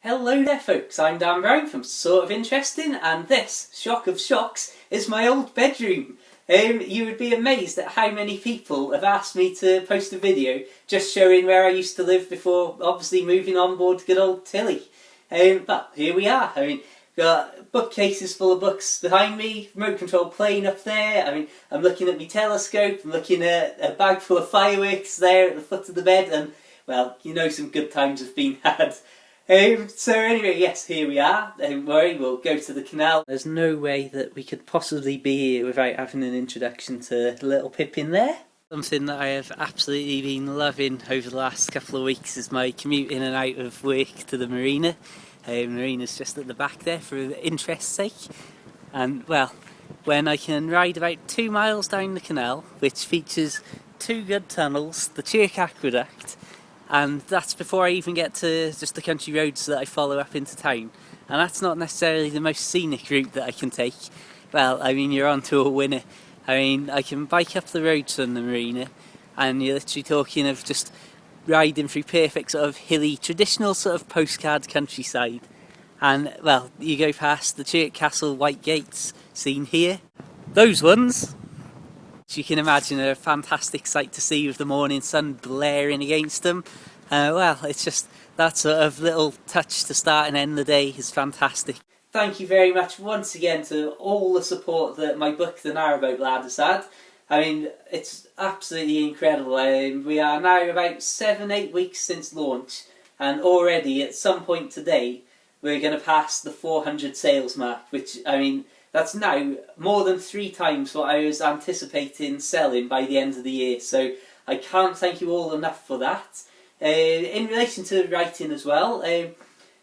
Hello there folks, I'm Dan Brown from Sort of Interesting, and this, shock of shocks, is my old bedroom. You would be amazed at how many people have asked me to post a video just showing where I used to live before obviously moving on board good old Tilly. But here we are. Got bookcases full of books behind me, remote control plane up there. I'm looking at my telescope, I'm looking at a bag full of fireworks there at the foot of the bed, and well, you know some good times have been had. So anyway, yes, here we are. Don't worry, we'll go to the canal. There's no way that we could possibly be here without having an introduction to little Pippin there. Something that I have absolutely been loving over the last couple of weeks is my commute in and out of work to the marina. Marina's just at the back there for interest's sake. And well, when I can ride about 2 miles down the canal, which features 2 good tunnels, the Chirk Aqueduct, and that's before I even get to just the country roads that I follow up into town. And that's not necessarily the most scenic route that I can take. Well, you're on to a winner. I can bike up the roads from the marina, and you're literally talking of just riding through perfect sort of hilly, traditional sort of postcard countryside. And, well, you go past the Chirk Castle white gates, seen here. Those ones, which you can imagine are a fantastic sight to see with the morning sun blaring against them. Well, it's just that sort of little touch to start and end the day is fantastic. Thank you very much once again to all the support that my book, The Narrowboat Lad, has had. It's absolutely incredible. We are now about 7-8 weeks since launch, and already at some point today we're going to pass the 400 sales mark, which, that's now more than 3 times what I was anticipating selling by the end of the year, so I can't thank you all enough for that. In relation to writing as well,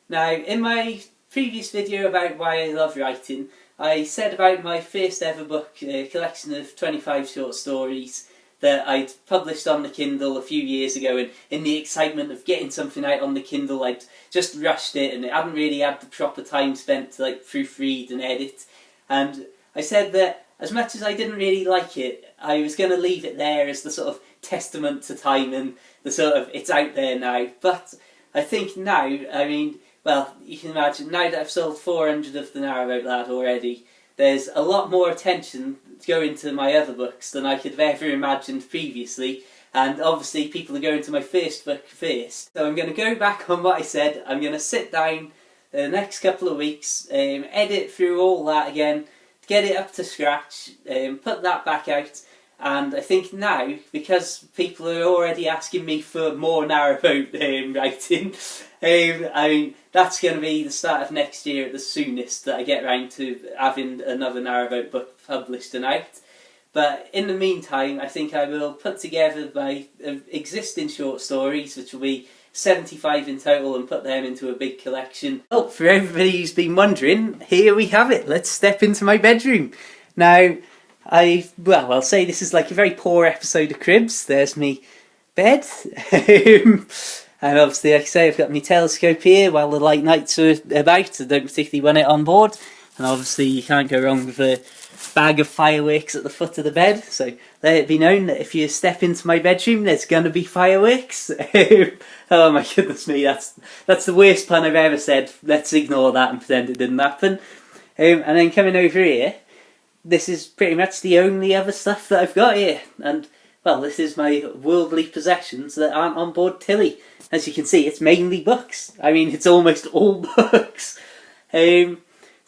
now in my previous video about why I love writing, I said about my first ever book, a collection of 25 short stories that I'd published on the Kindle a few years ago, and in the excitement of getting something out on the Kindle I'd just rushed it and it hadn't really had the proper time spent to proofread and edit. And I said that as much as I didn't really like it, I was going to leave it there as the sort of testament to time and the sort of it's out there now. But I think now, well, you can imagine, now that I've sold 400 of The Narrowboat Lad already, there's a lot more attention going to my other books than I could have ever imagined previously. And obviously people are going to my first book first. So I'm going to go back on what I said. I'm going to sit down the next couple of weeks, edit through all that again, get it up to scratch, put that back out, and I think now, because people are already asking me for more narrowboat writing, that's going to be the start of next year at the soonest that I get round to having another narrowboat book published and out. But in the meantime, I think I will put together my existing short stories, which will be 75 in total, and put them into a big collection. Oh, for everybody who's been wondering, here we have it. Let's step into my bedroom. Now, I'll say this is like a very poor episode of Cribs. There's me bed. And obviously, like I say, I've got my telescope here while the light nights are about. I don't particularly want it on board. And obviously, you can't go wrong with a bag of fireworks at the foot of the bed. So let it be known that if you step into my bedroom, there's going to be fireworks. Oh my goodness me, that's the worst pun I've ever said. Let's ignore that and pretend it didn't happen. And then coming over here, this is pretty much the only other stuff that I've got here. And, well, this is my worldly possessions that aren't on board Tilly. As you can see, it's mainly books. It's almost all books.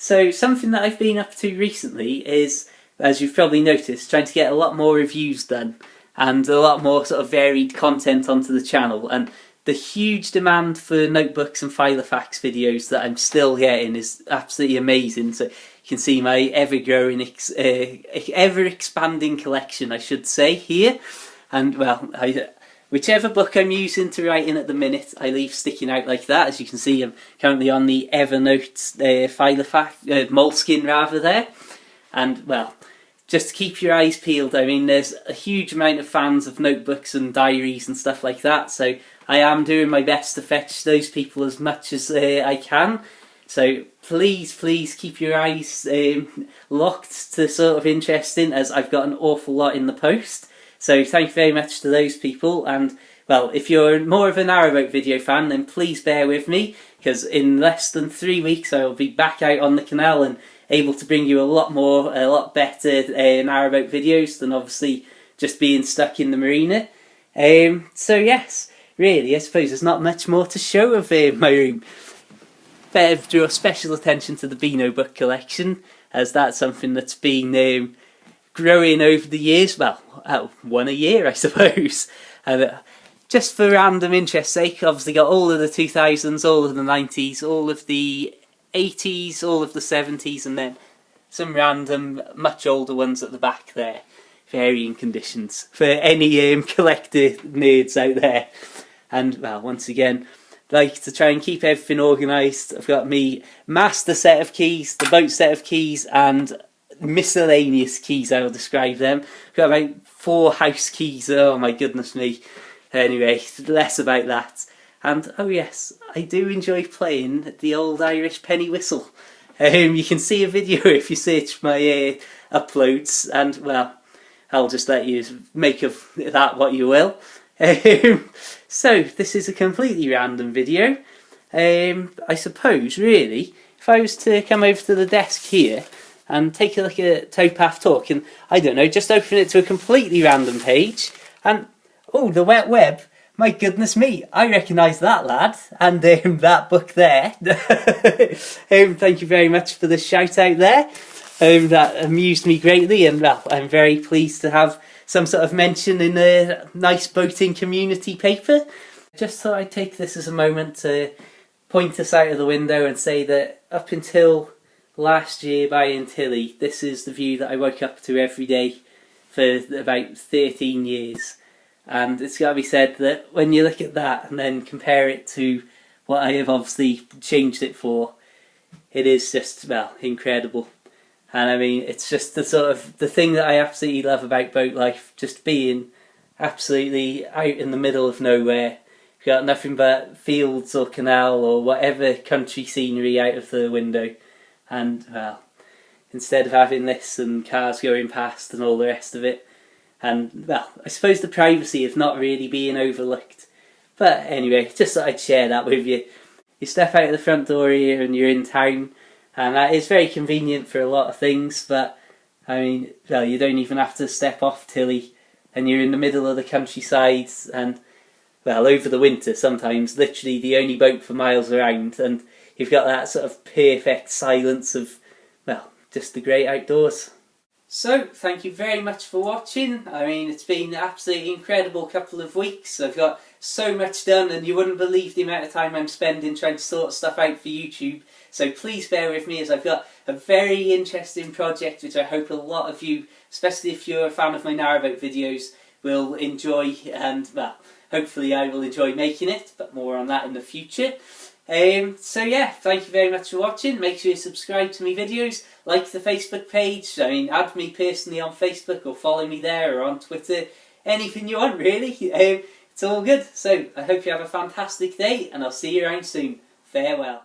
So something that I've been up to recently is, as you've probably noticed, trying to get a lot more reviews done and a lot more sort of varied content onto the channel. And the huge demand for notebooks and filofax videos that I'm still getting is absolutely amazing. So you can see my ever-growing, ever-expanding collection, I should say, here. And, well, whichever book I'm using to write in at the minute, I leave sticking out like that. As you can see, I'm currently on the Evernote filofax, moleskin rather there. And, well, just to keep your eyes peeled, there's a huge amount of fans of notebooks and diaries and stuff like that. So I am doing my best to fetch those people as much as I can. So please keep your eyes locked to Sort of Interesting, as I've got an awful lot in the post. So thank you very much to those people, and well, if you're more of a narrowboat video fan, then please bear with me, because in less than 3 weeks I will be back out on the canal and able to bring you a lot better narrowboat videos than obviously just being stuck in the marina. So yes, really, I suppose there's not much more to show of my room. Better draw special attention to the Beano book collection, as that's something that's been growing over the years. Well, one a year, I suppose. And just for random interest's sake, obviously got all of the 2000s, all of the 90s, all of the 80s, all of the 70s, and then some random, much older ones at the back there. Varying conditions for any collector nerds out there. And, well, once again, like to try and keep everything organised. I've got me master set of keys, the boat set of keys, and miscellaneous keys, I will describe them. I've got about 4 house keys, oh my goodness me. Anyway, less about that. And, oh yes, I do enjoy playing the old Irish penny whistle. You can see a video if you search my uploads, and, well, I'll just let you make of that what you will. So, this is a completely random video. I suppose, really, if I was to come over to the desk here and take a look at Towpath Talk, and, I don't know, just open it to a completely random page, and, oh, the wet web, my goodness me, I recognise that lad, and that book there. Thank you very much for the shout out there. That amused me greatly, and well, I'm very pleased to have some sort of mention in a nice boating community paper. Just thought I'd take this as a moment to point us out of the window and say that up until last year by Tilly, this is the view that I woke up to every day for about 13 years. And it's got to be said that when you look at that and then compare it to what I have obviously changed it for, it is just, well, incredible. And I mean, it's just the sort of the thing that I absolutely love about boat life, just being absolutely out in the middle of nowhere. You've got nothing but fields or canal or whatever country scenery out of the window. And, well, instead of having this and cars going past and all the rest of it. And, well, I suppose the privacy of not really being overlooked. But anyway, just thought I'd share that with you. You step out of the front door here and you're in town. And that is very convenient for a lot of things, but, I mean, well, you don't even have to step off Tilly, and you're in the middle of the countryside, and, well, over the winter sometimes, literally the only boat for miles around, and you've got that sort of perfect silence of, well, just the great outdoors. So, thank you very much for watching. I mean, it's been an absolutely incredible couple of weeks. I've got so much done, and you wouldn't believe the amount of time I'm spending trying to sort stuff out for YouTube. So please bear with me, as I've got a very interesting project which I hope a lot of you, especially if you're a fan of my narrowboat videos, will enjoy, and, well, hopefully I will enjoy making it, but more on that in the future. So yeah, thank you very much for watching. Make sure you subscribe to my videos, like the Facebook page, I mean, add me personally on Facebook or follow me there, or on Twitter, anything you want really. It's all good. So I hope you have a fantastic day, and I'll see you around soon. Farewell.